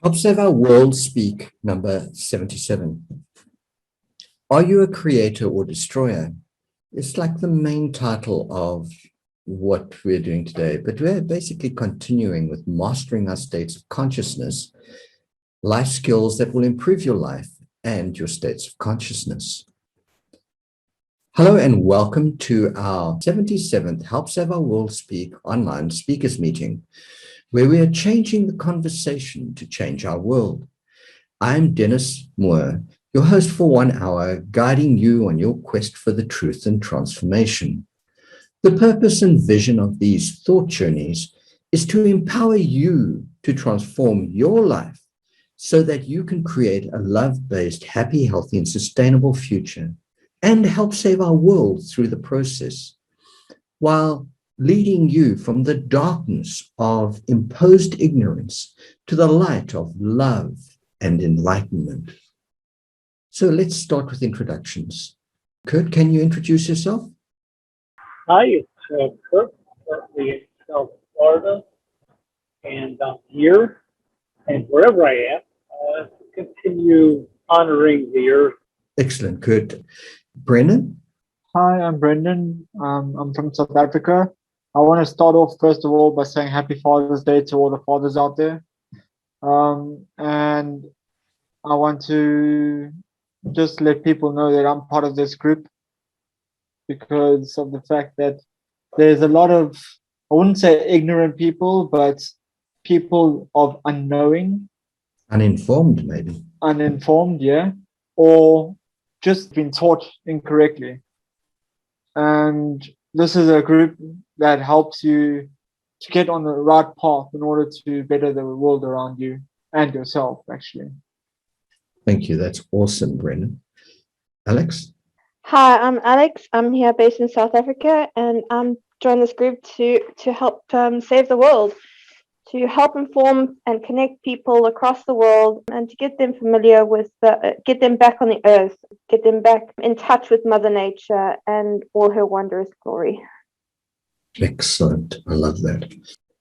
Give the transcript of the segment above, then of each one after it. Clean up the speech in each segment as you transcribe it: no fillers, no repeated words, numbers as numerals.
Observe World Speak number 77. Are you a creator or destroyer? It's like the main title of what we're doing today, but we're basically continuing with mastering our states of consciousness, life skills that will improve your life and your states of consciousness. Hello and welcome to our 77th Help Save Our World Speak online speakers meeting, where we are changing the conversation to change our world. I'm Dennis Moore, your host for 1 hour, guiding you on your quest for the truth and transformation. The purpose and vision of these thought journeys is to empower you to transform your life so that you can create a love-based, happy, healthy, and sustainable future and help save our world through the process, while leading you from the darkness of imposed ignorance to the light of love and enlightenment. So let's start with introductions. Kurt, can you introduce yourself? Hi, it's Kurt, currently in South Florida, and I'm here and wherever I am to continue honoring the earth. Excellent, Kurt. Brendan? Hi, I'm Brendan. I'm from South Africa. I want to start off, first of all, by saying Happy Father's Day to all the fathers out there. And I want to just let people know that I'm part of this group because of the fact that there's a lot of, I wouldn't say ignorant people, but people of unknowing. Uninformed, maybe. Uninformed, yeah. Or just been taught incorrectly. And this is a group that helps you to get on the right path in order to better the world around you and yourself, actually. Thank you. That's awesome, Brendan. Alex? Hi, I'm Alex. I'm here based in South Africa, and I'm joined this group to help save the world, to help inform and connect people across the world, and to get them familiar with get them back on the earth, get them back in touch with Mother Nature and all her wondrous glory. Excellent. I love that.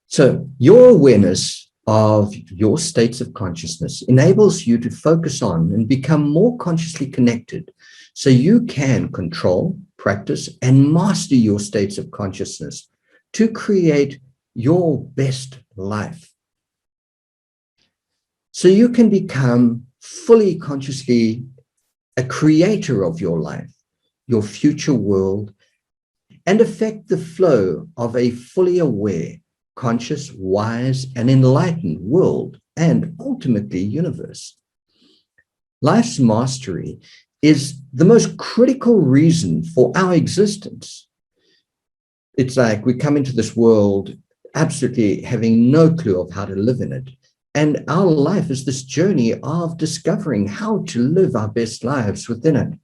So your awareness of your states of consciousness enables you to focus on and become more consciously connected so you can control, practice, and master your states of consciousness to create your best life. So you can become fully consciously a creator of your life, your future world, and affect the flow of a fully aware, conscious, wise, and enlightened world, and ultimately universe. Life's mastery is the most critical reason for our existence. It's like we come into this world absolutely having no clue of how to live in it. And our life is this journey of discovering how to live our best lives within it.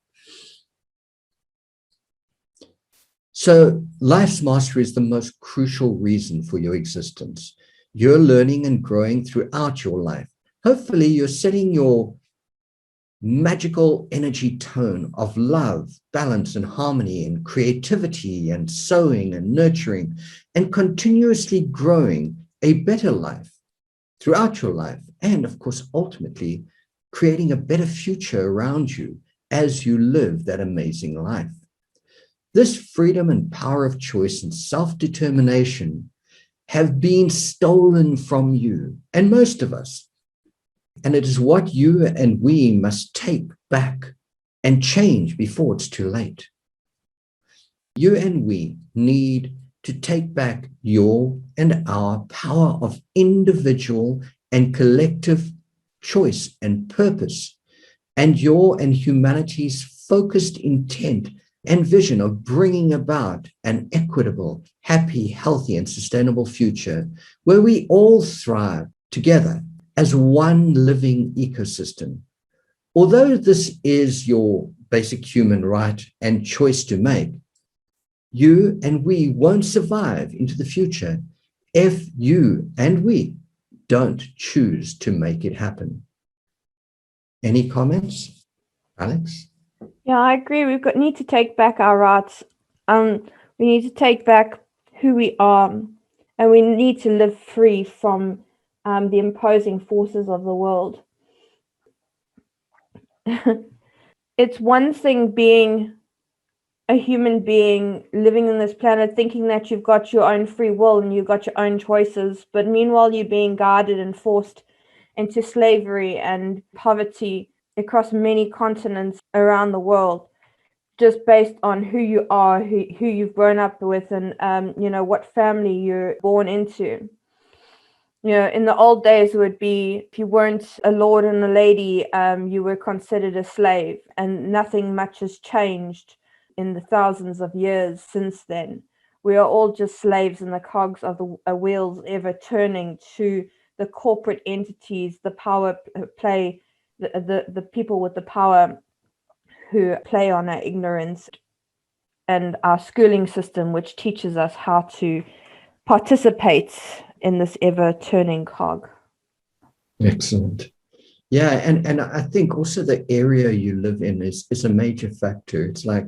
So life's mastery is the most crucial reason for your existence. You're learning and growing throughout your life. Hopefully, you're setting your magical energy tone of love, balance, and harmony, and creativity, and sowing and nurturing, and continuously growing a better life throughout your life. And of course, ultimately, creating a better future around you as you live that amazing life. This freedom and power of choice and self-determination have been stolen from you and most of us. And it is what you and we must take back and change before it's too late. You and we need to take back your and our power of individual and collective choice and purpose, and your and humanity's focused intent and vision of bringing about an equitable, happy, healthy, and sustainable future where we all thrive together as one living ecosystem. Although this is your basic human right and choice to make, you and we won't survive into the future if you and we don't choose to make it happen. Any comments, Alex? Yeah, I agree. Need to take back our rights. We need to take back who we are, and we need to live free from the imposing forces of the world. It's one thing being a human being living on this planet, thinking that you've got your own free will and you've got your own choices, but meanwhile you're being guided and forced into slavery and poverty across many continents around the world, just based on who you are, who you've grown up with, and what family you're born into. In the old days, it would be if you weren't a lord and a lady, you were considered a slave, and nothing much has changed in the thousands of years since then. We are all just slaves in the cogs of the wheels ever turning to the corporate entities, the power play, the people with the power who play on our ignorance, and our schooling system, which teaches us how to participate in this ever turning cog. Excellent. Yeah, and I think also the area you live in is a major factor. It's like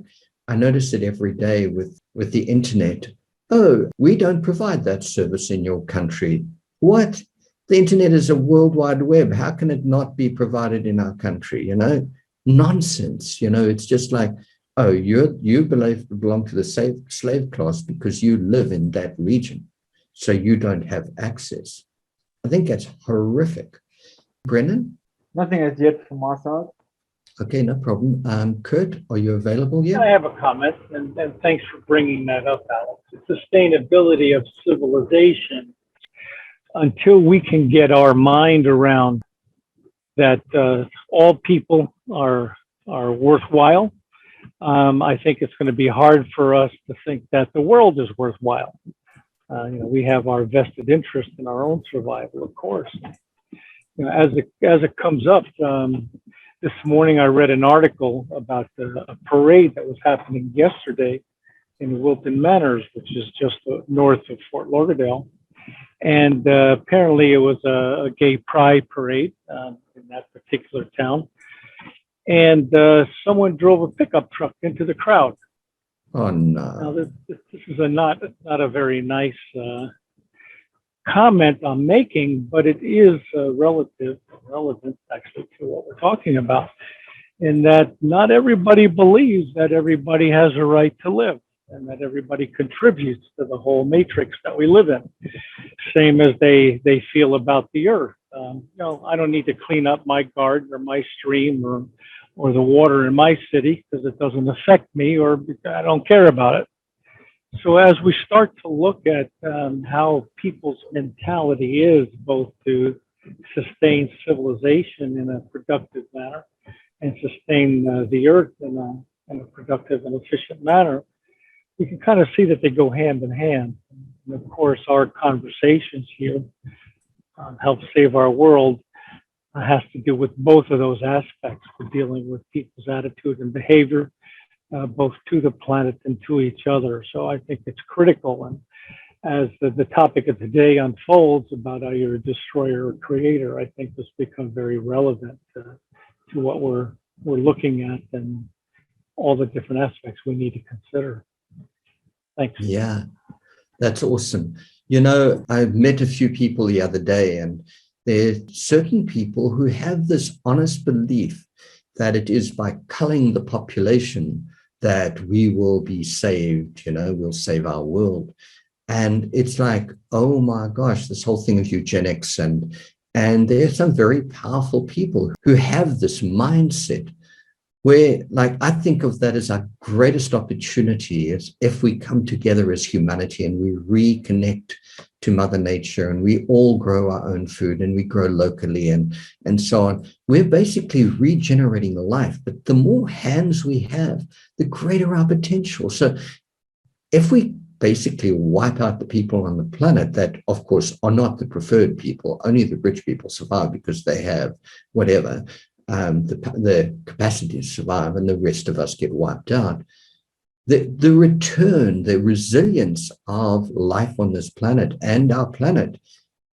I notice it every day with the internet. Oh, we don't provide that service in your country. What? The internet is a world wide web. How can it not be provided in our country? Nonsense. It's just like, oh, you belong to the slave class because you live in that region, so you don't have access. I think that's horrific. Brennan? Nothing as yet from my side. Okay, no problem. Kurt, are you available yet? I have a comment, and thanks for bringing that up, Alex. The sustainability of civilization. Until we can get our mind around that all people are worthwhile, I think it's going to be hard for us to think that the world is worthwhile. We have our vested interest in our own survival, of course. As it comes up, this morning I read an article about a parade that was happening yesterday in Wilton Manors, which is just north of Fort Lauderdale. And apparently it was a gay pride parade in that particular town. And someone drove a pickup truck into the crowd. Oh, no. Now, this is not a very nice comment I'm making, but it is relevant actually to what we're talking about, in that not everybody believes that everybody has a right to live and that everybody contributes to the whole matrix that we live in, same as they feel about the earth. I don't need to clean up my garden or my stream or the water in my city because it doesn't affect me or I don't care about it. So as we start to look at how people's mentality is, both to sustain civilization in a productive manner and sustain the earth in a productive and efficient manner, we can kind of see that they go hand in hand. And of course, our conversations here Help Save Our World has to do with both of those aspects. We're dealing with people's attitude and behavior, both to the planet and to each other. So I think it's critical. And as the topic of today unfolds about are you a destroyer or creator, I think this becomes very relevant to what we're looking at and all the different aspects we need to consider. Thanks. Yeah, that's awesome. I met a few people the other day, and there are certain people who have this honest belief that it is by culling the population that we will be saved, we'll save our world. And it's like, oh my gosh, this whole thing of eugenics. And there are some very powerful people who have this mindset where, I think of that as our greatest opportunity is if we come together as humanity and we reconnect to Mother Nature and we all grow our own food and we grow locally and so on. We're basically regenerating life. But the more hands we have, the greater our potential. So if we basically wipe out the people on the planet that, of course, are not the preferred people, only the rich people survive because they have whatever, the capacity to survive, and the rest of us get wiped out. The return, the resilience of life on this planet and our planet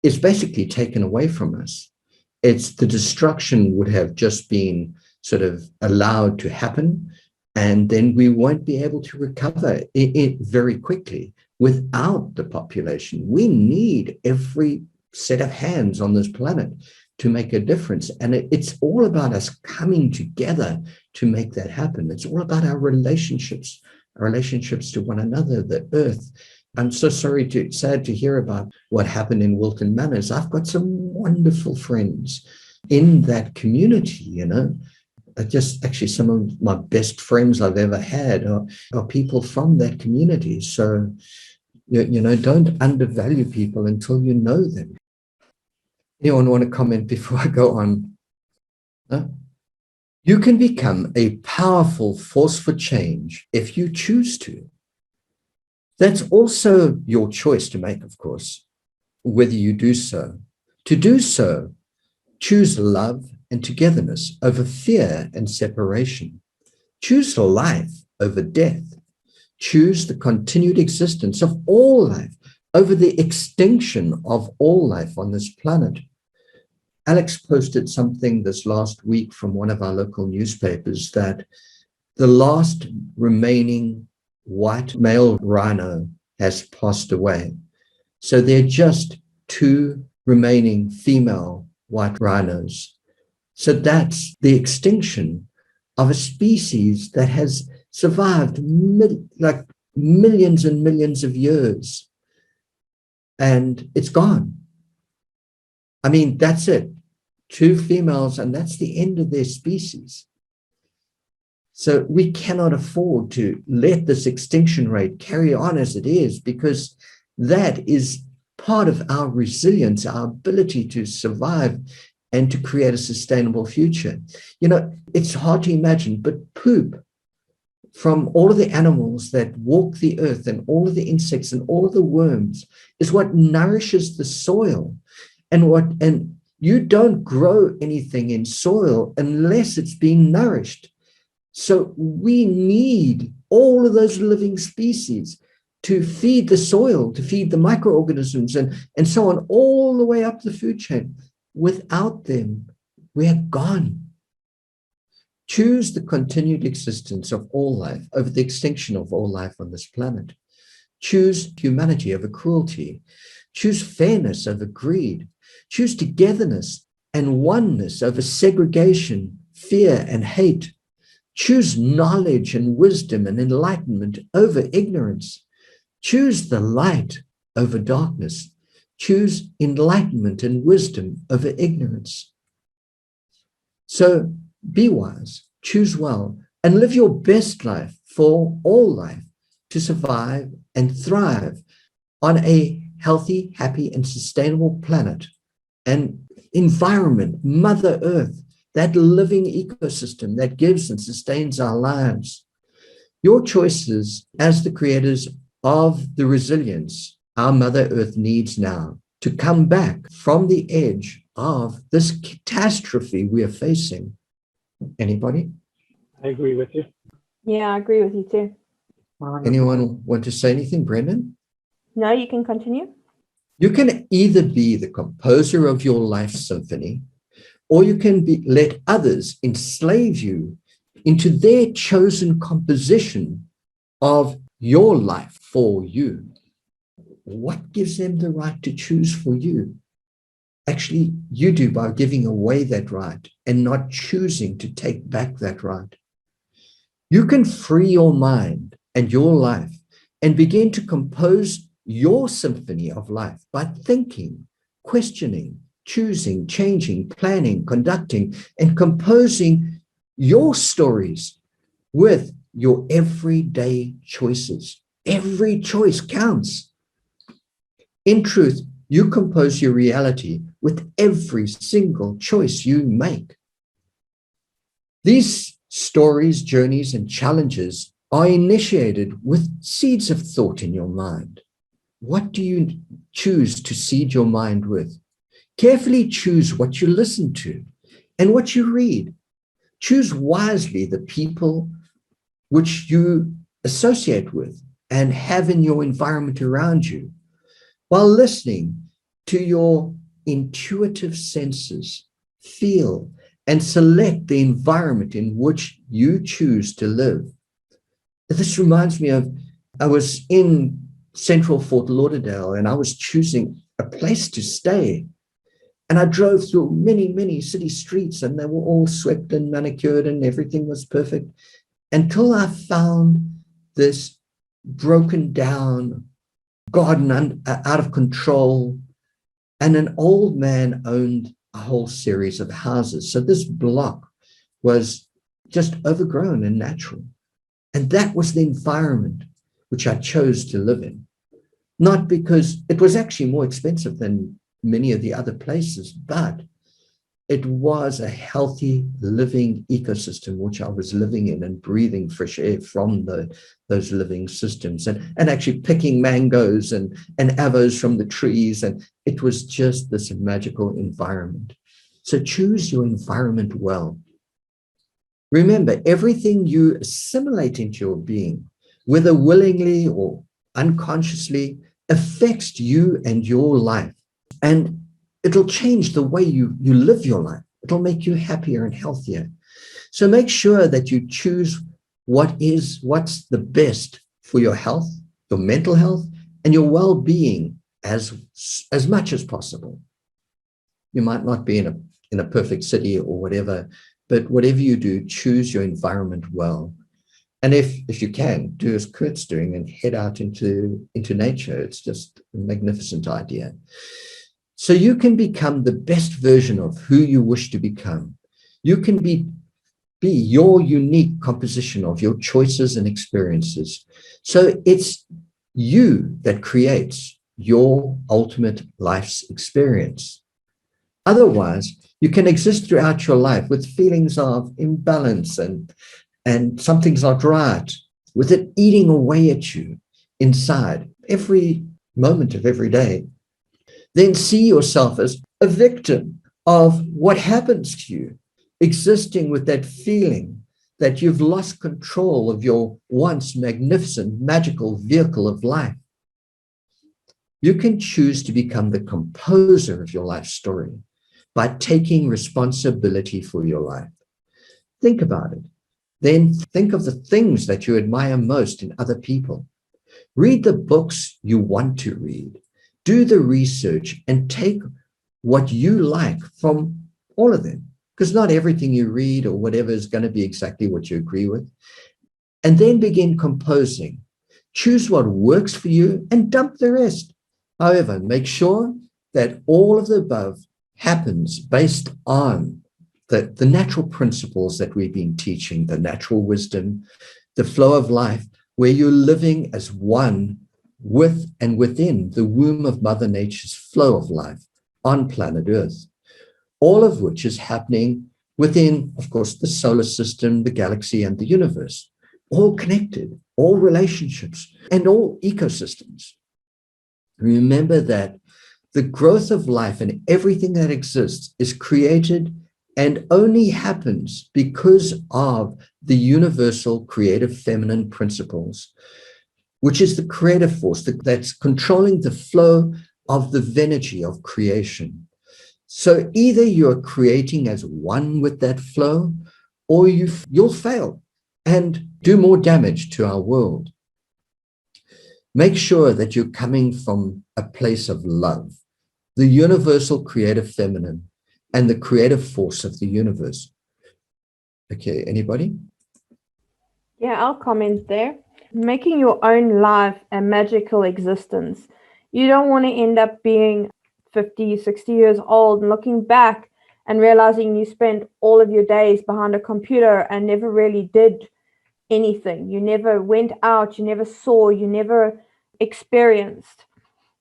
is basically taken away from us. It's the destruction would have just been sort of allowed to happen, and then we won't be able to recover it very quickly without the population. We need every set of hands on this planet to make a difference. And it's all about us coming together to make that happen. It's all about our relationships to one another, the earth. I'm so sad to hear about what happened in Wilton Manors. I've got some wonderful friends in that community, you know. Just actually some of my best friends I've ever had are people from that community. So, you know, don't undervalue people until you know them. Anyone want to comment before I go on? No? You can become a powerful force for change if you choose to. That's also your choice to make, of course, whether you do so. To do so, choose love and togetherness over fear and separation. Choose life over death. Choose the continued existence of all life over the extinction of all life on this planet. Alex posted something this last week from one of our local newspapers that the last remaining white male rhino has passed away. So there are just 2 remaining female white rhinos. So that's the extinction of a species that has survived like millions and millions of years. And it's gone. I mean, that's it. 2 females, and that's the end of their species. So we cannot afford to let this extinction rate carry on as it is, because that is part of our resilience, our ability to survive and to create a sustainable future. You know, it's hard to imagine, but poop from all of the animals that walk the earth and all of the insects and all of the worms is what nourishes the soil. And you don't grow anything in soil unless it's being nourished. So we need all of those living species to feed the soil, to feed the microorganisms and so on, all the way up the food chain. Without them, we are gone. Choose the continued existence of all life over the extinction of all life on this planet. Choose humanity over cruelty. Choose fairness over greed. Choose togetherness and oneness over segregation, fear, and hate. Choose knowledge and wisdom and enlightenment over ignorance. Choose the light over darkness. Choose enlightenment and wisdom over ignorance. So be wise, choose well, and live your best life for all life to survive and thrive on a healthy, happy, and sustainable planet and environment, Mother Earth, that living ecosystem that gives and sustains our lives. Your choices as the creators of the resilience our Mother Earth needs now to come back from the edge of this catastrophe we are facing. Anybody? I agree with you. Yeah, I agree with you too. Anyone want to say anything, Brendan? No, you can continue. You can either be the composer of your life symphony, or you can let others enslave you into their chosen composition of your life for you. What gives them the right to choose for you? Actually, you do by giving away that right and not choosing to take back that right. You can free your mind and your life and begin to compose your symphony of life by thinking, questioning, choosing, changing, planning, conducting, and composing your stories with your everyday choices. Every choice counts. In truth, you compose your reality with every single choice you make. These stories, journeys, and challenges are initiated with seeds of thought in your mind. What do you choose to seed your mind with? Carefully choose what you listen to and what you read. Choose wisely the people which you associate with and have in your environment around you, while listening to your intuitive senses. Feel and select the environment in which you choose to live. This reminds me of, I was in Central Fort Lauderdale and I was choosing a place to stay. And I drove through many, many city streets, and they were all swept and manicured and everything was perfect, until I found this broken down garden out of control. And an old man owned a whole series of houses. So this block was just overgrown and natural. And that was the environment which I chose to live in. Not because it was actually more expensive than many of the other places, but it was a healthy living ecosystem which I was living in, and breathing fresh air from those living systems, and actually picking mangoes and avos from the trees. And it was just this magical environment. So choose your environment well. Remember, everything you assimilate into your being, whether willingly or unconsciously, affects you and your life. And it'll change the way you live your life. It'll make you happier and healthier. So make sure that you choose what's the best for your health, your mental health, and your well-being as much as possible. You might not be in a perfect city or whatever, but whatever you do, choose your environment well. And if you can, do as Kurt's doing and head out into nature. It's just a magnificent idea. So you can become the best version of who you wish to become. You can be your unique composition of your choices and experiences. So it's you that creates your ultimate life's experience. Otherwise, you can exist throughout your life with feelings of imbalance and something's not right, with it eating away at you inside every moment of every day. Then see yourself as a victim of what happens to you, existing with that feeling that you've lost control of your once magnificent, magical vehicle of life. You can choose to become the composer of your life story by taking responsibility for your life. Think about it. Then think of the things that you admire most in other people. Read the books you want to read. Do the research and take what you like from all of them, because not everything you read or whatever is going to be exactly what you agree with. And then begin composing. Choose what works for you and dump the rest. However, make sure that all of the above happens based on the natural principles that we've been teaching, the natural wisdom, the flow of life, where you're living as one with and within the womb of Mother Nature's flow of life on planet Earth, all of which is happening within, of course, the solar system, the galaxy, and the universe, all connected, all relationships, and all ecosystems. Remember that the growth of life and everything that exists is created and only happens because of the universal creative feminine principles, which is the creative force that's controlling the flow of the Venergy of creation. So either you're creating as one with that flow, or you'll fail and do more damage to our world. Make sure that you're coming from a place of love, the universal creative feminine, and the creative force of the universe. Okay, anybody? Yeah, I'll comment there. Making your own life a magical existence. You don't want to end up being 50, 60 years old and looking back and realizing you spent all of your days behind a computer and never really did anything. You never went out, you never saw, you never experienced.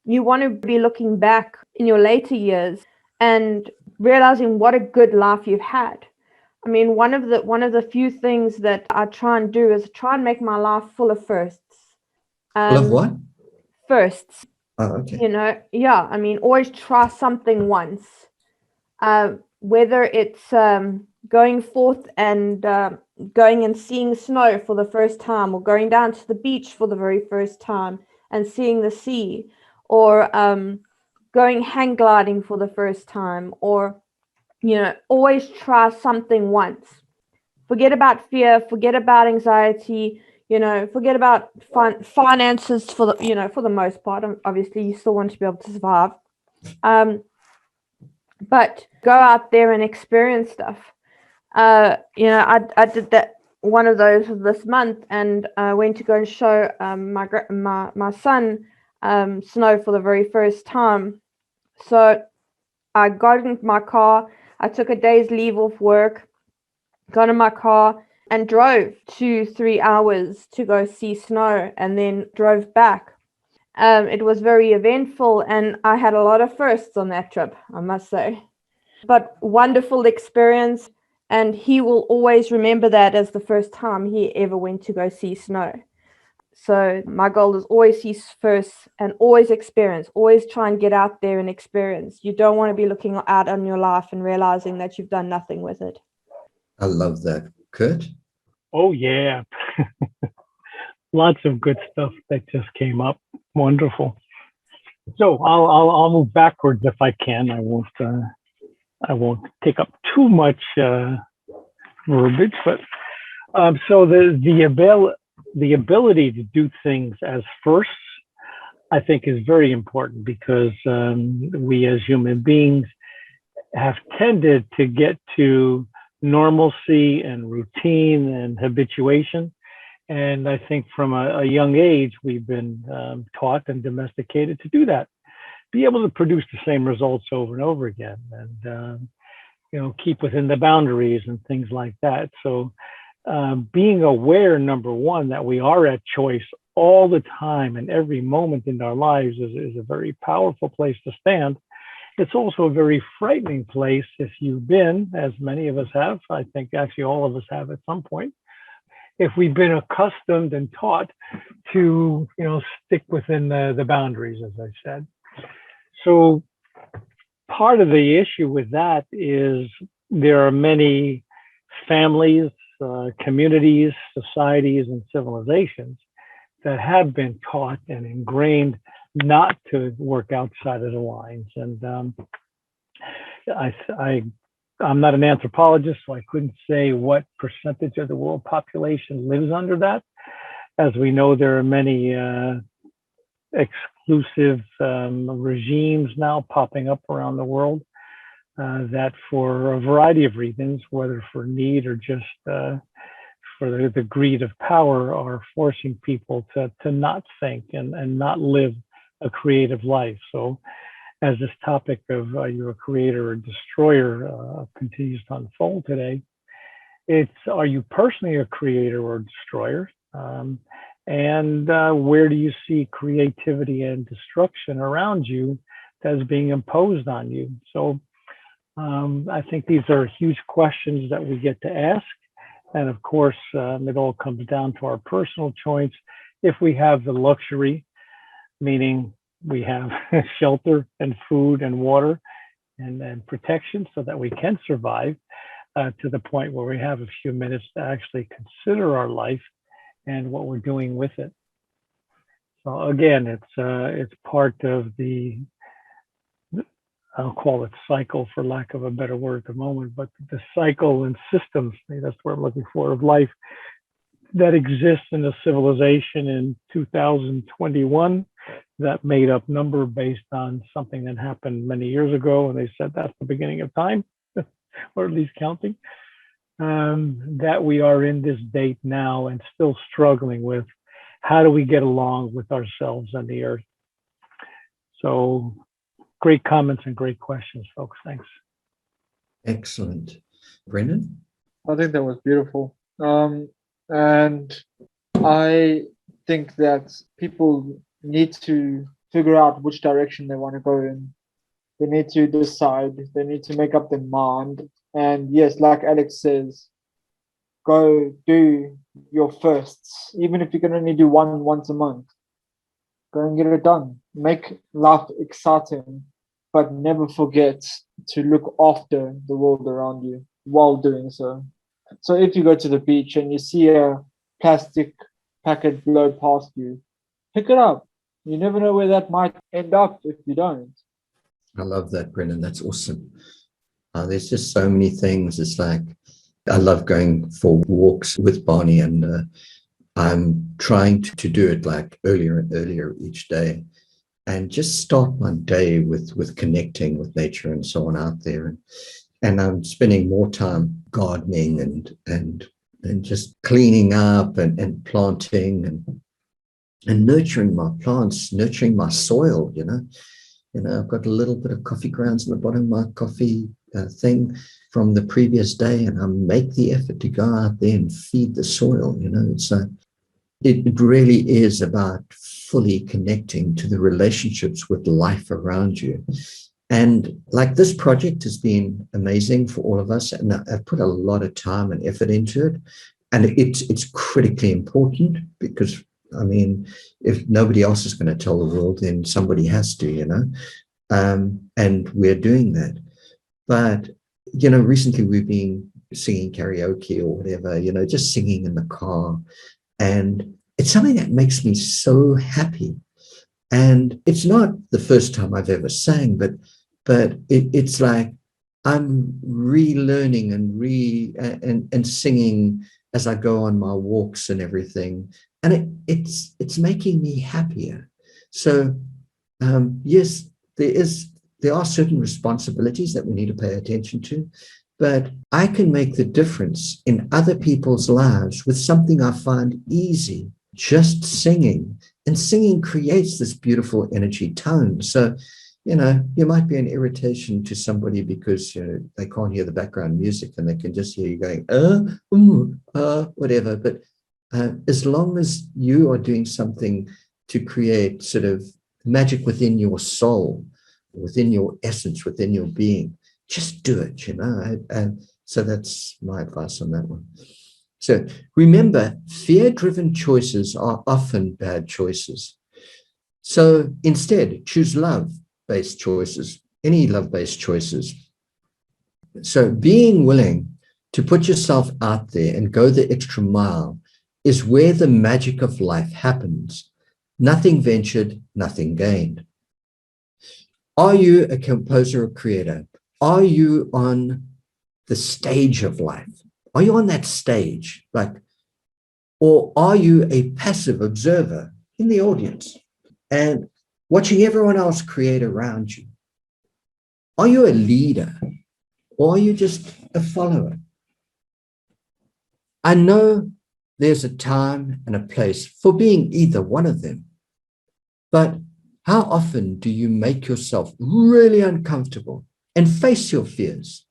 You want to be looking back in your later years and realizing what a good life you've had. I mean, one of the few things that I try and do is try and make my life full of firsts. Full of what? Firsts. Oh, okay. You know, yeah. I mean, always try something once. Whether it's going forth and going and seeing snow for the first time, or going down to the beach for the very first time and seeing the sea, or going hang gliding for the first time, or, you know, always try something once. Forget about fear, forget about anxiety, you know, forget about finances for the most part. Obviously, you still want to be able to survive. But go out there and experience stuff. I did that, one of those this month, and I went to go and show my son snow for the very first time. So I got in my car. I took a day's leave off work, got in my car and drove 2-3 hours to go see snow, and then drove back. It was very eventful, and I had a lot of firsts on that trip, I must say. But wonderful experience, and he will always remember that as the first time he ever went to go see snow. So my goal is always see first and always experience, always try and get out there and experience. You don't want to be looking out on your life and realizing that you've done nothing with it. I love that. Kurt? Oh, yeah. Lots of good stuff that just came up. Wonderful. So I'll move backwards if I can. I won't take up too much verbiage, but so the ability to do things as firsts, I think, is very important, because we as human beings have tended to get to normalcy and routine and habituation. And I think from a young age, we've been taught and domesticated to do that, be able to produce the same results over and over again, and keep within the boundaries and things like that. So being aware, number one, that we are at choice all the time and every moment in our lives is a very powerful place to stand. It's also a very frightening place if you've been, as many of us have, I think actually all of us have at some point, if we've been accustomed and taught to, stick within the boundaries, as I said. So part of the issue with that is there are many families, communities, societies, and civilizations that have been taught and ingrained not to work outside of the lines. And I'm not an anthropologist, so I couldn't say what percentage of the world population lives under that. As we know, there are many exclusive regimes now popping up around the world that, for a variety of reasons, whether for need or just for the greed of power, are forcing people to not think and not live a creative life. So as this topic of you're a creator or destroyer continues to unfold today, it's, are you personally a creator or destroyer? And where do you see creativity and destruction around you that's being imposed on you? So I think these are huge questions that we get to ask. And of course, it all comes down to our personal choice. If we have the luxury, meaning we have shelter and food and water and protection so that we can survive to the point where we have a few minutes to actually consider our life and what we're doing with it. So again, it's part of the, I'll call it cycle for lack of a better word at the moment, but the cycle and systems, that's what I'm looking for, of life that exists in the civilization in 2021 that made up number based on something that happened many years ago. And they said that's the beginning of time, or at least counting. That we are in this date now and still struggling with how do we get along with ourselves and the earth. So great comments and great questions, folks. Thanks. Excellent. Brendan? I think that was beautiful. And I think that people need to figure out which direction they want to go in. They need to decide, they need to make up their mind. And yes, like Alex says, go do your firsts, even if you can only do one once a month. Go and get it done. Make life exciting, but never forget to look after the world around you while doing so. So if you go to the beach and you see a plastic packet blow past you, pick it up. You never know where that might end up if you don't. I love that, Brendan. That's awesome. There's just so many things. It's like, I love going for walks with Barney, and I'm trying to do it like earlier and earlier each day. and just start my day with connecting with nature and so on out there. And I'm spending more time gardening and just cleaning up and planting and nurturing my plants, nurturing my soil, I've got a little bit of coffee grounds in the bottom of my coffee thing from the previous day, and I make the effort to go out there and feed the soil. It really is about fully connecting to the relationships with life around you. And like this project has been amazing for all of us, and I've put a lot of time and effort into it. And it's critically important because, I mean, if nobody else is going to tell the world, then somebody has to, and we're doing that. But, recently we've been singing karaoke or whatever, just singing in the car. And it's something that makes me so happy. And it's not the first time I've ever sang, but it's like I'm relearning and singing as I go on my walks and everything. And it's making me happier. So yes, there are certain responsibilities that we need to pay attention to, but I can make the difference in other people's lives with something I find easy, just singing. And singing creates this beautiful energy tone. So, you might be an irritation to somebody because they can't hear the background music and they can just hear you going, whatever. But as long as you are doing something to create sort of magic within your soul, within your essence, within your being, just do it, And so that's my advice on that one. So remember, fear-driven choices are often bad choices. So instead, choose love-based choices, any love-based choices. So being willing to put yourself out there and go the extra mile is where the magic of life happens. Nothing ventured, nothing gained. Are you a composer or creator? Are you on the stage of life? Are you on that stage? Or are you a passive observer in the audience and watching everyone else create around you? Are you a leader or are you just a follower? I know there's a time and a place for being either one of them, but how often do you make yourself really uncomfortable and face your fears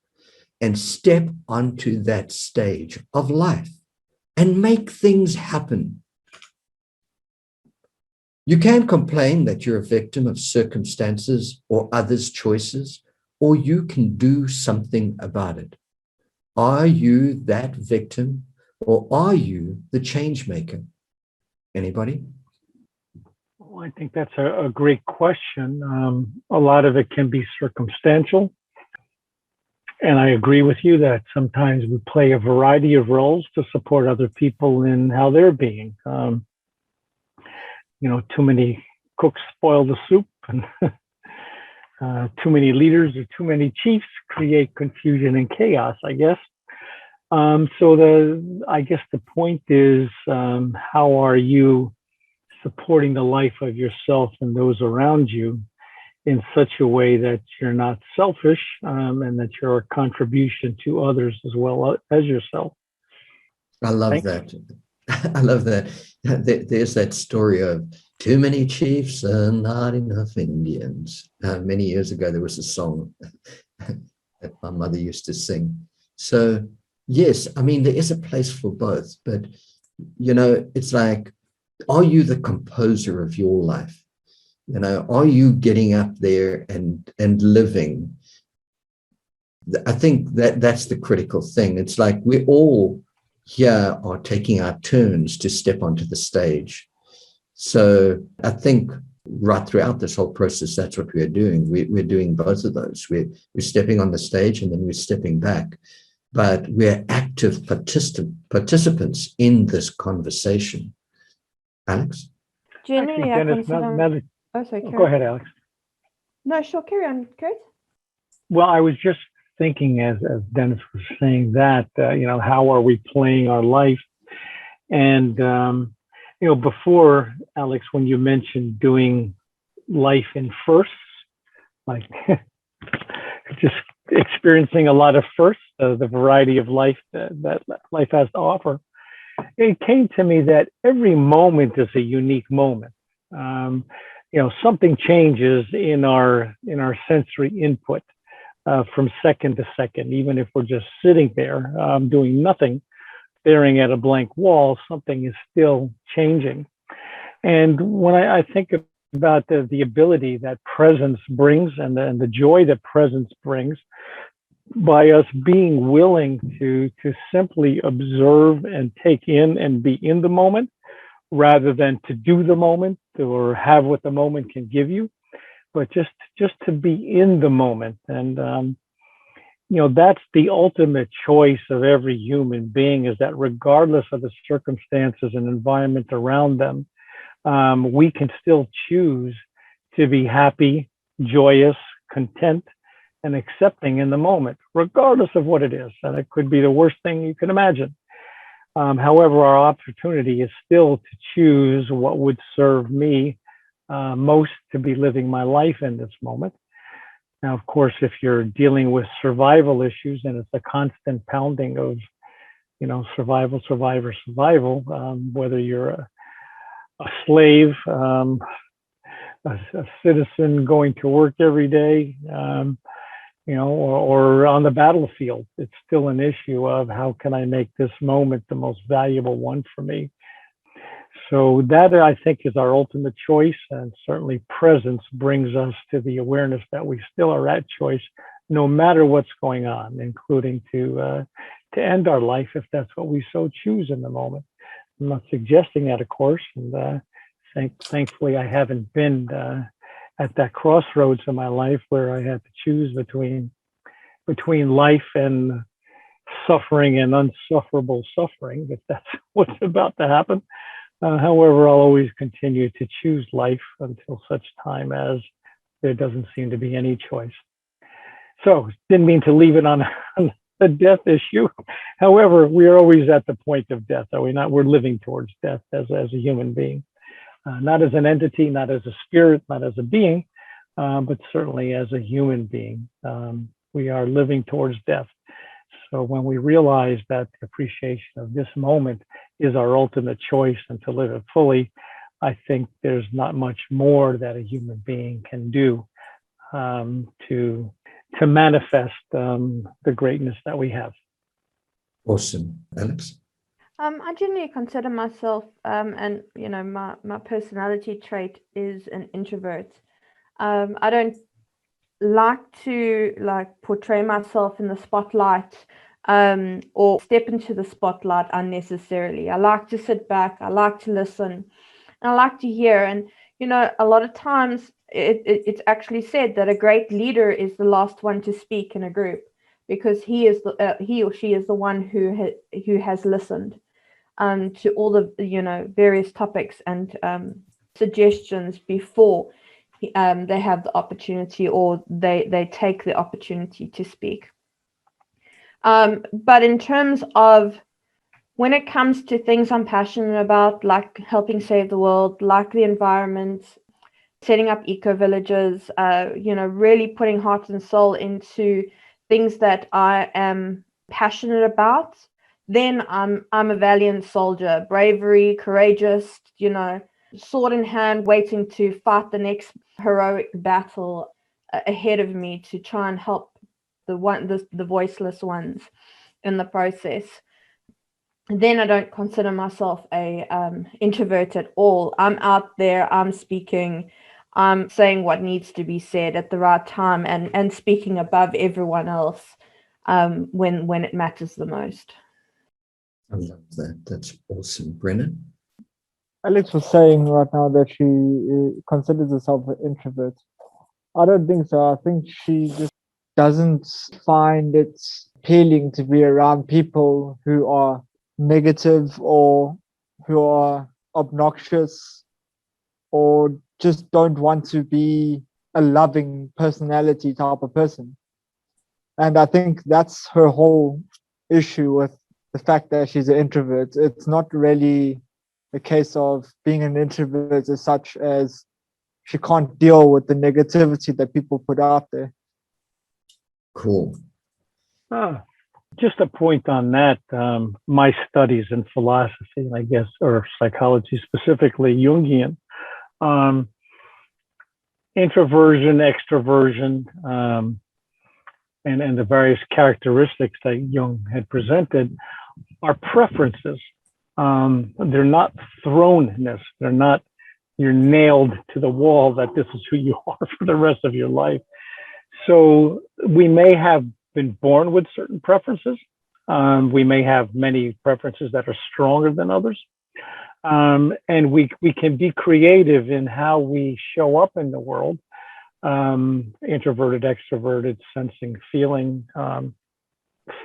and step onto that stage of life and make things happen? You can complain that you're a victim of circumstances or others' choices, or you can do something about it. Are you that victim or are you the change maker? Anybody? Well, I think that's a great question. A lot of it can be circumstantial. And I agree with you that sometimes we play a variety of roles to support other people in how they're being. Too many cooks spoil the soup, and too many leaders or too many chiefs create confusion and chaos, I guess. I guess the point is, how are you supporting the life of yourself and those around you in such a way that you're not selfish, and that you're a contribution to others as well as yourself. I love that. I love that. There's that story of too many chiefs and not enough Indians. Many years ago, there was a song that my mother used to sing. So yes, I mean, there is a place for both, but it's like, are you the composer of your life? Are you getting up there and living? I think that's the critical thing. It's like we all here are taking our turns to step onto the stage. So I think right throughout this whole process, that's what we're doing. We're doing both of those. We're stepping on the stage and then we're stepping back. But we're active participants in this conversation. Alex? Generally, I consider... Oh, sorry, go ahead, Alex. No, sure, carry on, Kurt. Well, I was just thinking as Dennis was saying that, how are we playing our life? And, before, Alex, when you mentioned doing life in firsts, like just experiencing a lot of firsts, the variety of life that life has to offer. It came to me that every moment is a unique moment. Something changes in our sensory input from second to second. Even if we're just sitting there doing nothing, staring at a blank wall, something is still changing. And when I think about the ability that presence brings and the joy that presence brings, by us being willing to simply observe and take in and be in the moment rather than to do the moment or have what the moment can give you, but just to be in the moment. And that's the ultimate choice of every human being, is that regardless of the circumstances and environment around them, we can still choose to be happy, joyous, content, and accepting in the moment, regardless of what it is. And it could be the worst thing you can imagine. However, our opportunity is still to choose what would serve me most to be living my life in this moment. Now, of course, if you're dealing with survival issues and it's a constant pounding of, survival, whether you're a slave, a citizen going to work every day, or on the battlefield, it's still an issue of how can I make this moment the most valuable one for me. So that, I think, is our ultimate choice, and certainly presence brings us to the awareness that we still are at choice, no matter what's going on, including to end our life if that's what we so choose in the moment. I'm not suggesting that, of course, and thankfully I haven't been at that crossroads in my life where I had to choose between life and suffering and unsufferable suffering, if that's what's about to happen. However, I'll always continue to choose life until such time as there doesn't seem to be any choice. So, didn't mean to leave it on the death issue. However, we are always at the point of death, are we not? We're living towards death as a human being. Not as an entity, not as a spirit, not as a being, but certainly as a human being. We are living towards death. So when we realize that the appreciation of this moment is our ultimate choice and to live it fully, I think there's not much more that a human being can do to manifest the greatness that we have. Awesome. Alex? I generally consider myself, and my personality trait is an introvert. I don't like to portray myself in the spotlight, or step into the spotlight unnecessarily. I like to sit back. I like to listen, and I like to hear. And a lot of times it's actually said that a great leader is the last one to speak in a group, because he or she is the one who has listened to all the various topics and suggestions before they have the opportunity, or they take the opportunity to speak. But in terms of when it comes to things I'm passionate about, like helping save the world, like the environment, setting up eco-villages, really putting heart and soul into things that I am passionate about, then I'm a valiant soldier, bravery, courageous, sword in hand, waiting to fight the next heroic battle ahead of me to try and help the voiceless ones in the process. Then I don't consider myself a introvert at all. I'm out there, I'm speaking, I'm saying what needs to be said at the right time, and speaking above everyone else when it matters the most. I love that. That's awesome. Brennan? Alex was saying right now that she considers herself an introvert. I don't think so. I think she just doesn't find it appealing to be around people who are negative or who are obnoxious or just don't want to be a loving personality type of person. And I think that's her whole issue with the fact that she's an introvert. It's not really a case of being an introvert as such as she can't deal with the negativity that people put out there. Cool. Just a point on that. My studies in philosophy, I guess, or psychology, specifically Jungian, introversion, extroversion, and the various characteristics that Jung had presented are preferences. They're not thrownness. They're not, you're nailed to the wall that this is who you are for the rest of your life. So we may have been born with certain preferences. We may have many preferences that are stronger than others. And we can be creative in how we show up in the world. Introverted, extroverted, sensing, feeling,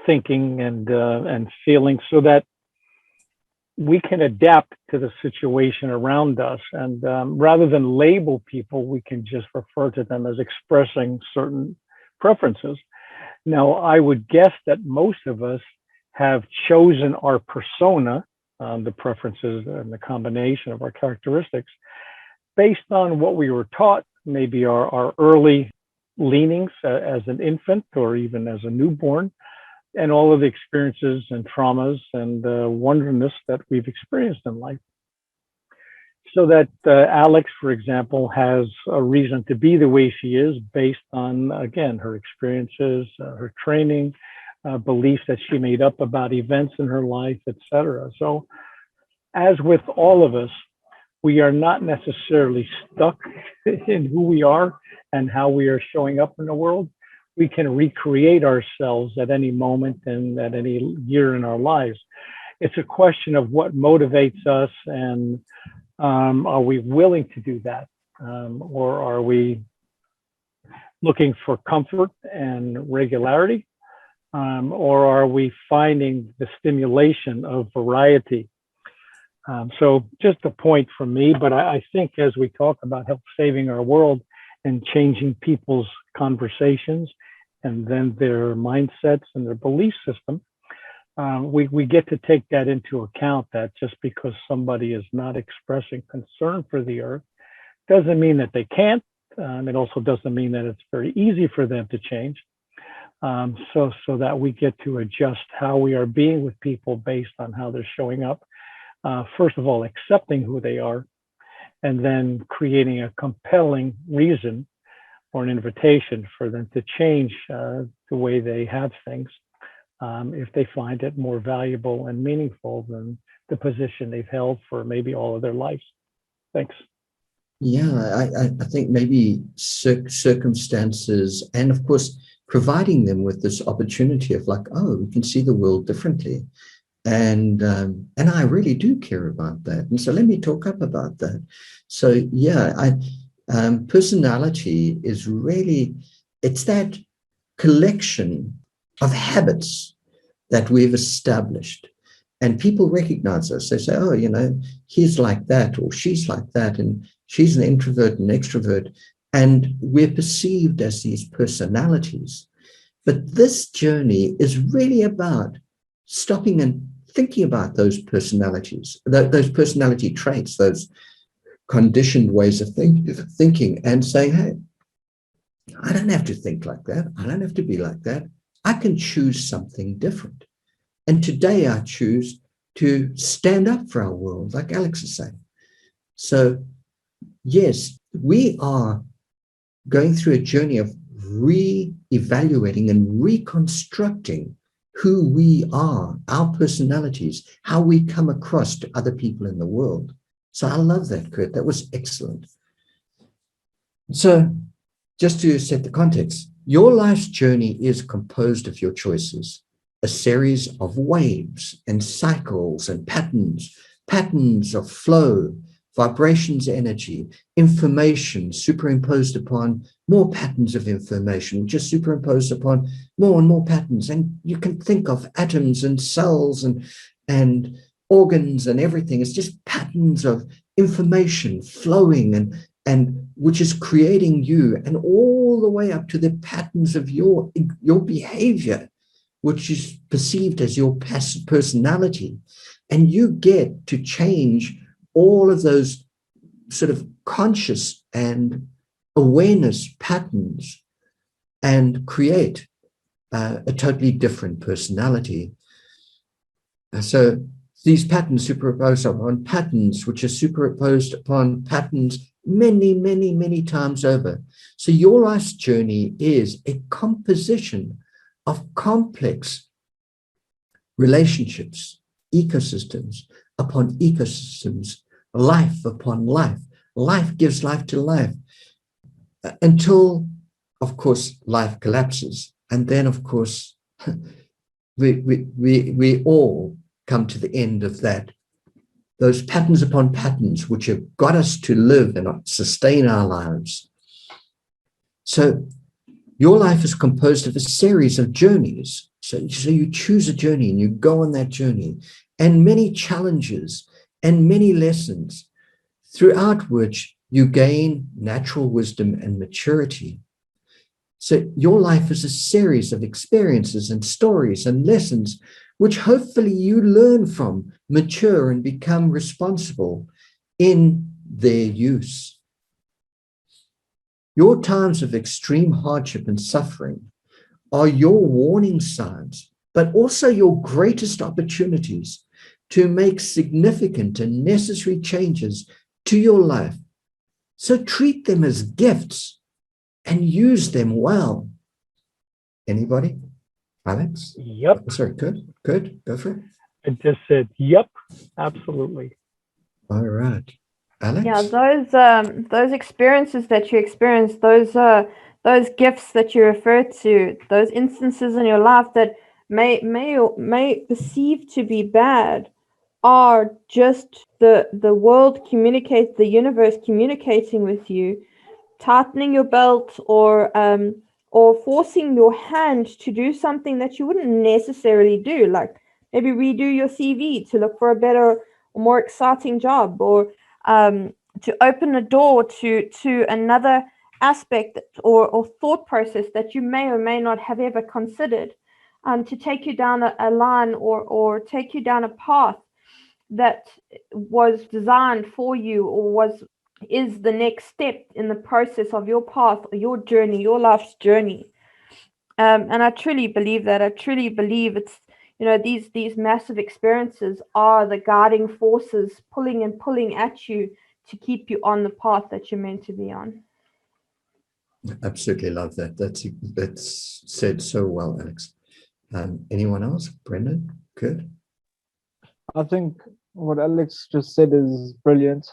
thinking, and feeling, so that we can adapt to the situation around us. And rather than label people, we can just refer to them as expressing certain preferences. Now, I would guess that most of us have chosen our persona, the preferences and the combination of our characteristics, based on what we were taught, maybe our early leanings as an infant or even as a newborn, and all of the experiences and traumas and wonderness that we've experienced in life. So that Alex, for example, has a reason to be the way she is based on, again, her experiences, her training, beliefs that she made up about events in her life, etc. So as with all of us, we are not necessarily stuck in who we are and how we are showing up in the world. We can recreate ourselves at any moment and at any year in our lives. It's a question of what motivates us, and are we willing to do that? Or are we looking for comfort and regularity? Or are we finding the stimulation of variety? So just a point from me, but I think as we talk about help saving our world and changing people's conversations and then their mindsets and their belief system, we get to take that into account, that just because somebody is not expressing concern for the earth doesn't mean that they can't. It also doesn't mean that it's very easy for them to change. So that we get to adjust how we are being with people based on how they're showing up. First of all, accepting who they are, and then creating a compelling reason or an invitation for them to change the way they have things, if they find it more valuable and meaningful than the position they've held for maybe all of their lives. Thanks. Yeah, I think maybe circumstances, and of course, providing them with this opportunity of like, oh, we can see the world differently. And I really do care about that. And so let me talk up about that. So yeah, personality is really, it's that collection of habits that we've established. And people recognize us. They say, oh, you know, he's like that, or she's like that, and she's an introvert and extrovert. And we're perceived as these personalities. But this journey is really about stopping and thinking about those personalities, those personality traits, those conditioned ways of thinking, and saying, hey, I don't have to think like that. I don't have to be like that. I can choose something different. And today I choose to stand up for our world, like Alex is saying. So yes, we are going through a journey of re-evaluating and reconstructing who we are, our personalities, how we come across to other people in the world. So I love that, Kurt. That was excellent. So just to set the context, your life's journey is composed of your choices, a series of waves and cycles and patterns of flow, vibrations, energy, information superimposed upon more patterns of information, which is superimposed upon more and more patterns. And you can think of atoms and cells and organs and everything. It's just patterns of information flowing and which is creating you, and all the way up to the patterns of your behavior, which is perceived as your personality. And you get to change all of those sort of conscious and awareness patterns and create a totally different personality. So these patterns superimpose upon patterns, which are superimposed upon patterns many, many, many times over. So your life's journey is a composition of complex relationships, ecosystems upon ecosystems, life upon life. Life gives life to life until, of course, life collapses. And then, of course, we all come to the end of that. Those patterns upon patterns which have got us to live and sustain our lives. So your life is composed of a series of journeys. So you choose a journey and you go on that journey, and many challenges and many lessons, throughout which you gain natural wisdom and maturity. So your life is a series of experiences and stories and lessons, which hopefully you learn from, mature, and become responsible in their use. Your times of extreme hardship and suffering are your warning signs, but also your greatest opportunities to make significant and necessary changes to your life. So treat them as gifts and use them well. Anybody? Alex? Yep. Sorry, good. Go for it. I just said, yep, absolutely. All right. Alex? Yeah, those experiences that you experience, those gifts that you refer to, those instances in your life that may perceive to be bad, are just the world communicates, the universe communicating with you, tightening your belt, or forcing your hand to do something that you wouldn't necessarily do, like maybe redo your CV to look for a better or more exciting job, or to open a door to another aspect or thought process that you may or may not have ever considered, to take you down a line or take you down a path that was designed for you, or is the next step in the process of your path, or your journey, your life's journey. And I truly believe that. I truly believe it's, these massive experiences are the guiding forces pulling and pulling at you to keep you on the path that you're meant to be on. Absolutely love that. That's said so well, Alex. Anyone else? Brendan? Good. I think what Alex just said is brilliant.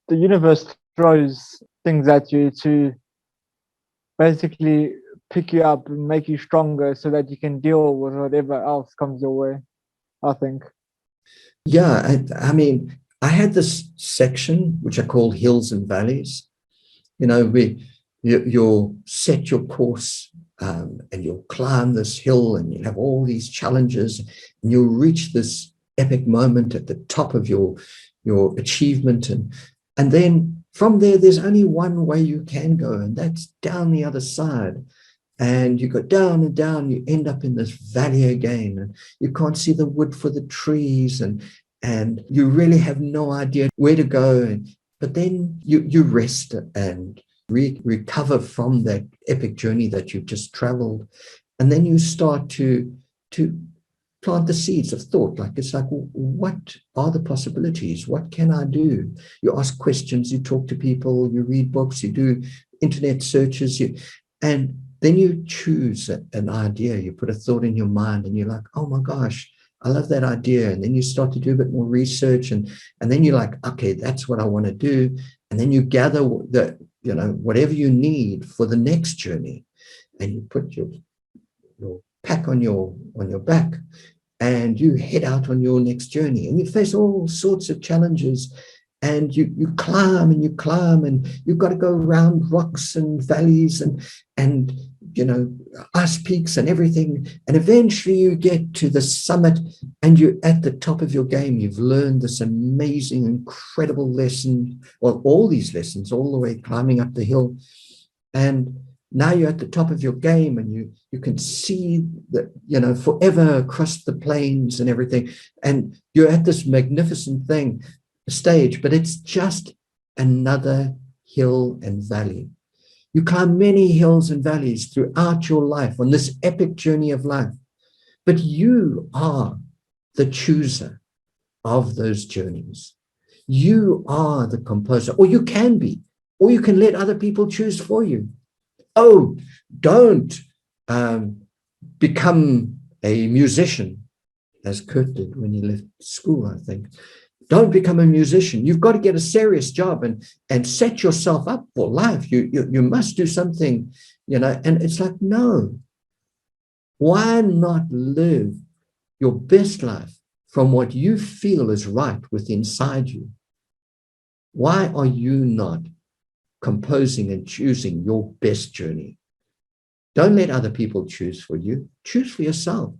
The universe throws things at you to basically pick you up and make you stronger so that you can deal with whatever else comes your way, I think. Yeah, I mean, I had this section which I call Hills and Valleys. You'll set your course, and you'll climb this hill, and you have all these challenges, and you'll reach this epic moment at the top of your achievement, and then from there's only one way you can go, and that's down the other side. And you go down and down, you end up in this valley again, and you can't see the wood for the trees, and you really have no idea where to go. But then you rest and recover from that epic journey that you've just traveled. And then you start to plant the seeds of thought. It's like, what are the possibilities? What can I do? You ask questions, you talk to people, you read books, you do internet searches, and then you choose an idea, you put a thought in your mind, and you're like, oh my gosh, I love that idea. And then you start to do a bit more research, and then you're like, okay, that's what I want to do. And then you gather whatever you need for the next journey, and you put your pack on your back, and you head out on your next journey, and you face all sorts of challenges, and you climb and you climb, and you've got to go around rocks and valleys and ice peaks and everything, and eventually you get to the summit, and you're at the top of your game. You've learned this amazing, incredible lesson, well, all these lessons all the way climbing up the hill, and now you're at the top of your game, and you can see that, forever across the plains and everything, and you're at this magnificent stage, but it's just another hill and valley. You climb many hills and valleys throughout your life on this epic journey of life, but you are the chooser of those journeys. You are the composer, or you can be, or you can let other people choose for you. Oh, don't become a musician, as Kurt did when he left school, I think. Don't become a musician. You've got to get a serious job and set yourself up for life. You must do something, and it's like, no. Why not live your best life from what you feel is right within inside you? Why are you not composing and choosing your best journey? Don't let other people choose for you. Choose for yourself.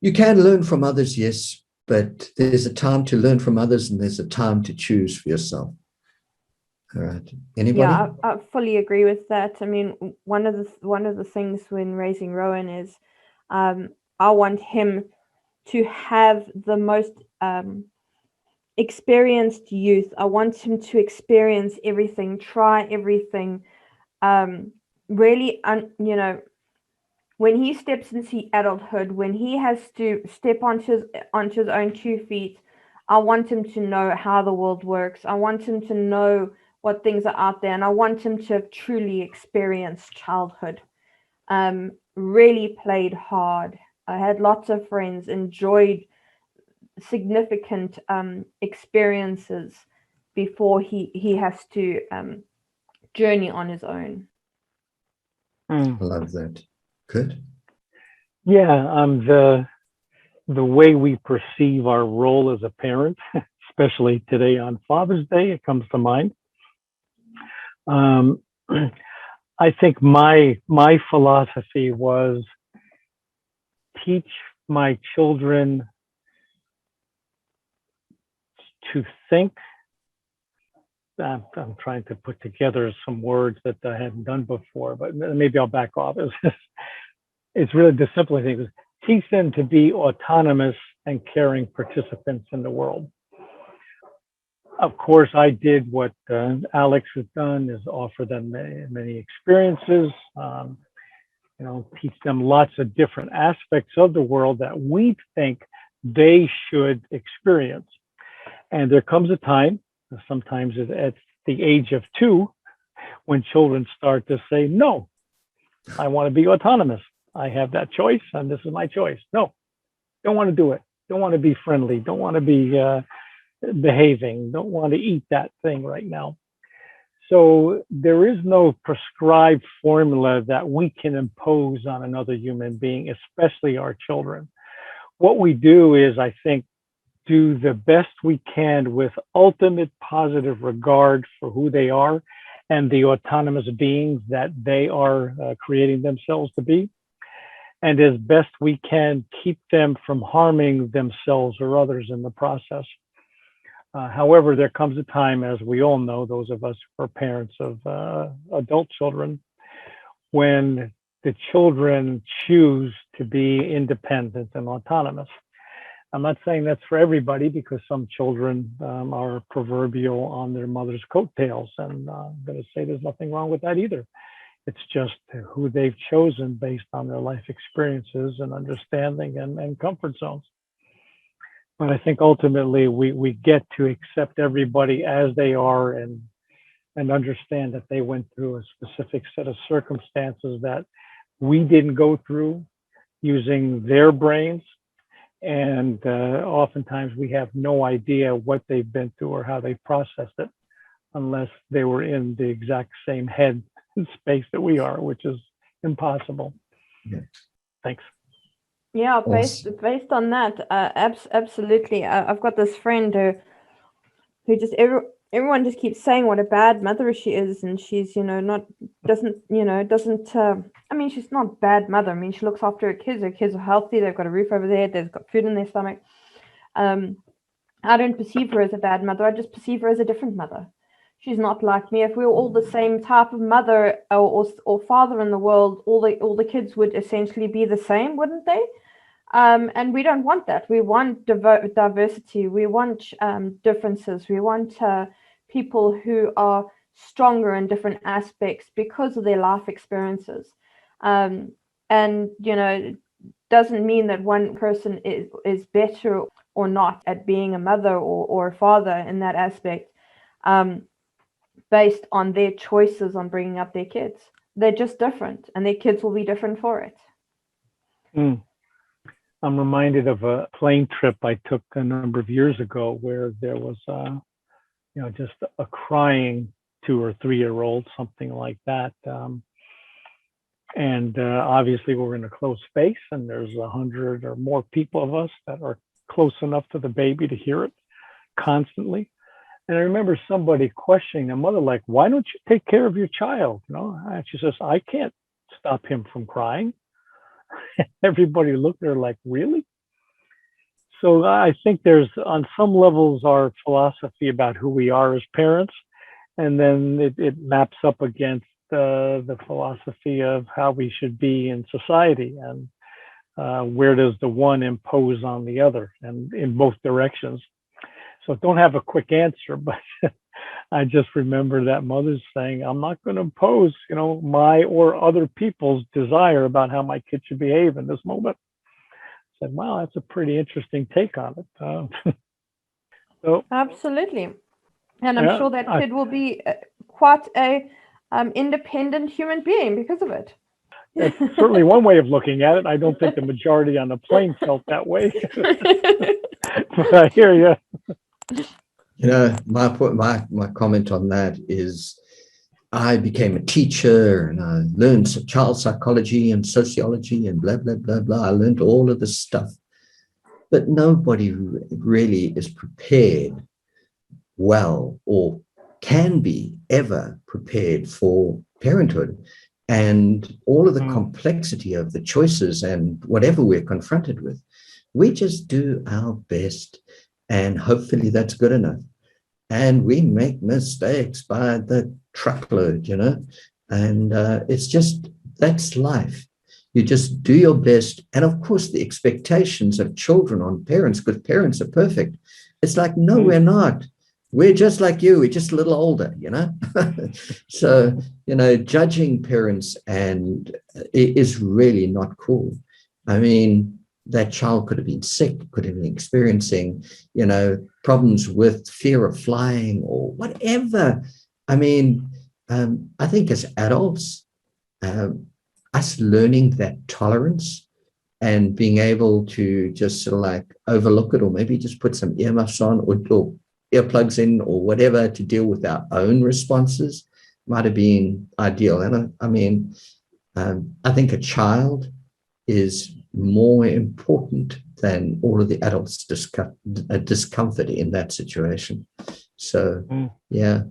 You can learn from others, yes, but there's a time to learn from others and there's a time to choose for yourself. All right. Anybody? Yeah, I fully agree with that. I mean, one of the things when raising Rowan is, I want him to have the most experienced youth. I want him to experience everything, try everything. Really, when he steps into adulthood, when he has to step onto his own 2 feet, I want him to know how the world works. I want him to know what things are out there, and I want him to have truly experienced childhood. Really played hard. I had lots of friends, enjoyed significant experiences before he has to journey on his own. I love that. Good. Yeah, the way we perceive our role as a parent, especially today on Father's Day, it comes to mind. I think my philosophy was teach my children to think. I'm trying to put together some words that I hadn't done before, but maybe I'll back off. It's really the simple thing is teach them to be autonomous and caring participants in the world. Of course, I did what Alex has done, is offer them many experiences, teach them lots of different aspects of the world that we think they should experience. And there comes a time, sometimes at the age of 2, when children start to say, no, I want to be autonomous. I have that choice, and this is my choice. No, don't want to do it. Don't want to be friendly. Don't want to be behaving. Don't want to eat that thing right now. So there is no prescribed formula that we can impose on another human being, especially our children. What we do is, I think, do the best we can with ultimate positive regard for who they are and the autonomous beings that they are creating themselves to be. And as best we can, keep them from harming themselves or others in the process. However, there comes a time, as we all know, those of us who are parents of adult children, when the children choose to be independent and autonomous. I'm not saying that's for everybody, because some children are proverbial on their mother's coattails, and I'm going to say there's nothing wrong with that either. It's just who they've chosen based on their life experiences and understanding and comfort zones. But I think ultimately we get to accept everybody as they are and understand that they went through a specific set of circumstances that we didn't go through using their brains. And oftentimes we have no idea what they've been through or how they processed it, unless they were in the exact same head space that we are, which is impossible. Yeah. Thanks. Yeah, based on that, absolutely. I've got this friend who just everyone just keeps saying what a bad mother she is, and she's doesn't. I mean, she's not a bad mother. I mean, she looks after her kids. Her kids are healthy. They've got a roof over their head. They've got food in their stomach. I don't perceive her as a bad mother. I just perceive her as a different mother. She's not like me. If we were all the same type of mother or father in the world, all the kids would essentially be the same, wouldn't they? And we don't want that. We want diversity. We want differences. We want people who are stronger in different aspects because of their life experiences. And doesn't mean that one person is better or not at being a mother or a father in that aspect, based on their choices on bringing up their kids. They're just different, and their kids will be different for it. I'm reminded of a plane trip I took a number of years ago where there was, just a crying 2 or 3-year-old, something like that. And obviously we're in a closed space, and there's 100 or more people of us that are close enough to the baby to hear it constantly. And I remember somebody questioning the mother, like, why don't you take care of your child? And she says, I can't stop him from crying. Everybody looked at her like, really? So I think there's, on some levels, our philosophy about who we are as parents, and then it maps up against the philosophy of how we should be in society, and where does the one impose on the other, and in both directions. So don't have a quick answer, but I just remember that mother saying, I'm not going to impose, my or other people's desire about how my kid should behave in this moment. I said, wow, that's a pretty interesting take on it. So absolutely. And I'm sure that kid will be quite a independent human being because of it. That's certainly one way of looking at it. I don't think the majority on the plane felt that way. But I hear you. My comment on that is, I became a teacher, and I learned child psychology and sociology and blah, blah, blah, blah. I learned all of this stuff. But nobody really is prepared well, or can be ever prepared, for parenthood and all of the complexity of the choices and whatever we're confronted with. We just do our best, and hopefully that's good enough. And we make mistakes by the truckload, and it's just, that's life. You just do your best. And of course, the expectations of children on parents, because parents are perfect. It's like, no, we're not. We're just like you. We're just a little older, So, judging parents and it is really not cool. I mean, that child could have been sick, could have been experiencing, problems with fear of flying or whatever. I mean, I think as adults, us learning that tolerance and being able to just sort of like overlook it, or maybe just put some earmuffs on or earplugs in or whatever to deal with our own responses might have been ideal. And I think a child is more important than all of the adults' discomfort in that situation. So, yeah.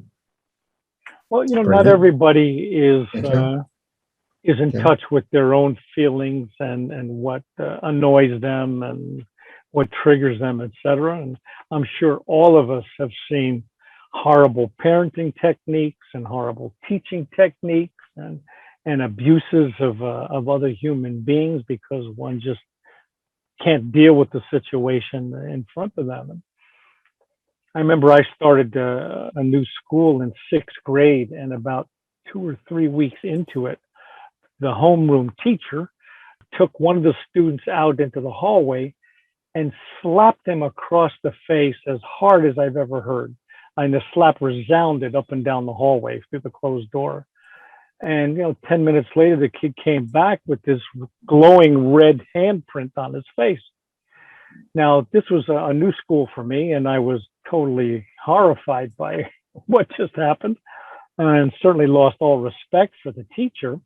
Well, not everybody is in touch with their own feelings and what annoys them and what triggers them, etc. And I'm sure all of us have seen horrible parenting techniques and horrible teaching techniques and abuses of other human beings because one just can't deal with the situation in front of them. And I remember I started a new school in 6th grade, and about 2 or 3 weeks into it, the homeroom teacher took one of the students out into the hallway and slapped him across the face as hard as I've ever heard. And the slap resounded up and down the hallway through the closed door. And 10 minutes later, the kid came back with this glowing red handprint on his face. Now, this was a new school for me, and I was totally horrified by what just happened, and certainly lost all respect for the teacher.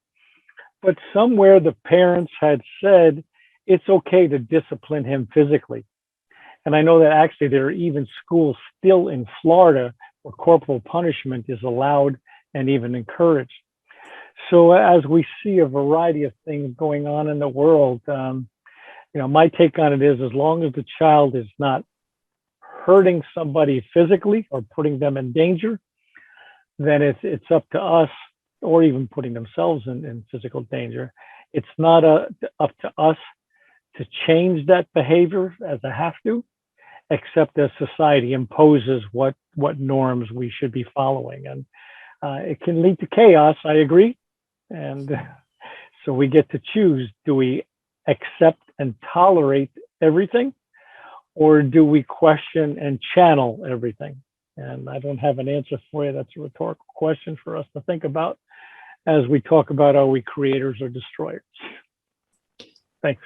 But somewhere the parents had said, it's okay to discipline him physically. And I know that actually there are even schools still in Florida where corporal punishment is allowed and even encouraged. So as we see a variety of things going on in the world, my take on it is, as long as the child is not hurting somebody physically or putting them in danger, then it's up to us, or even putting themselves in physical danger. It's not up to us to change that behavior as a have to. except as society imposes what norms we should be following. And it can lead to chaos, I agree. And so we get to choose, do we accept and tolerate everything, or do we question and channel everything? And I don't have an answer for you. That's a rhetorical question for us to think about as we talk about, are we creators or destroyers? Thanks.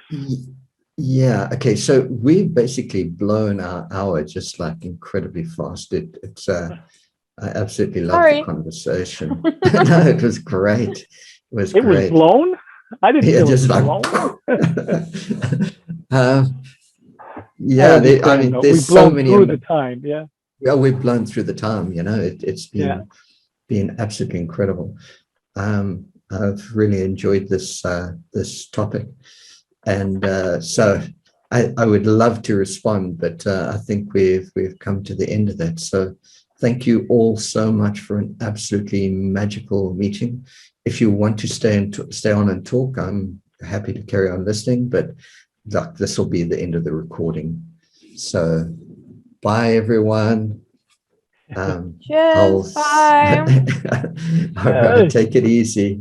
Yeah. Okay. So we've basically blown our hour just like incredibly fast. It's I absolutely love Sorry. the conversation. No, it was great. It was It great. was blown. I didn't Yeah, feel just it was like blown. yeah. I mean, there's we've so blown many. through the time. Yeah. Yeah, we've blown through the time. You know, it's Yeah. been absolutely incredible. I've really enjoyed this this topic, and so I would love to respond, but I think we've come to the end of that. So thank you all so much for an absolutely magical meeting. If you want to stay on and talk, I'm happy to carry on listening, but look, this will be the end of the recording. So bye, everyone. Cheers. Bye. All right, take it easy.